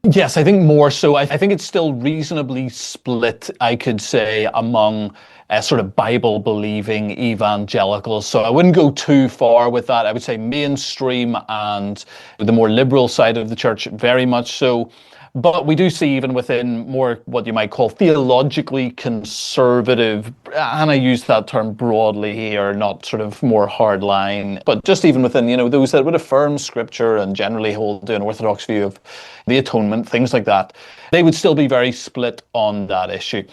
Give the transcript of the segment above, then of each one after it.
Yes, I think more so. I think it's still reasonably split, I could say, among sort of Bible-believing evangelicals. So I wouldn't go too far with that. I would say mainstream and the more liberal side of the church, very much so. But we do see even within more what you might call theologically conservative, and I use that term broadly here, not sort of more hardline, but just even within, those that would affirm scripture and generally hold to an orthodox view of the atonement, things like that, they would still be very split on that issue.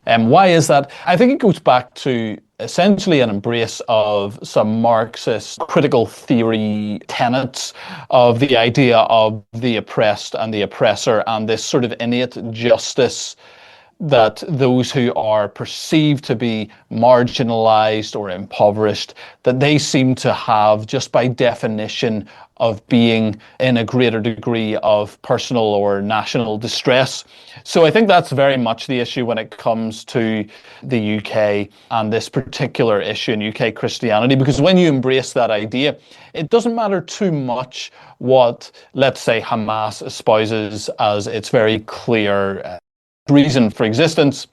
And why is that? I think it goes back to essentially an embrace of some Marxist critical theory tenets of the idea of the oppressed and the oppressor, and this sort of innate justice that those who are perceived to be marginalized or impoverished, that they seem to have just by definition of being in a greater degree of personal or national distress. So I think that's very much the issue when it comes to the UK and this particular issue in UK Christianity, because when you embrace that idea, it doesn't matter too much what, let's say, Hamas espouses as its very clear reason for existence.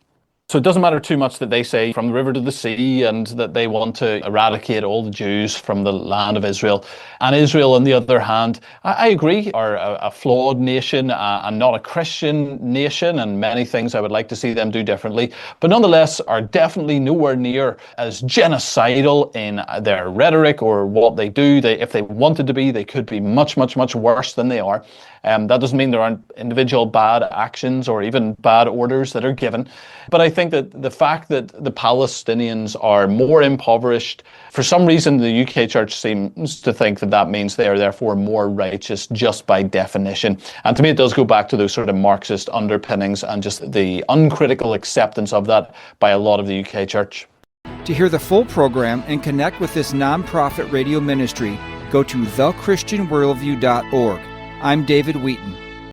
So it doesn't matter too much that they say from the river to the sea and that they want to eradicate all the Jews from the land of Israel. And Israel, on the other hand, I agree, are a flawed nation and not a Christian nation, and many things I would like to see them do differently, but nonetheless are definitely nowhere near as genocidal in their rhetoric or what they do. If they wanted to be, they could be much, much, much worse than they are. That doesn't mean there aren't individual bad actions or even bad orders that are given. But I think that the fact that the Palestinians are more impoverished, for some reason the UK church seems to think that that means they are therefore more righteous just by definition. And to me it does go back to those sort of Marxist underpinnings and just the uncritical acceptance of that by a lot of the UK church. To hear the full program and connect with this nonprofit radio ministry, go to thechristianworldview.org. I'm David Wheaton.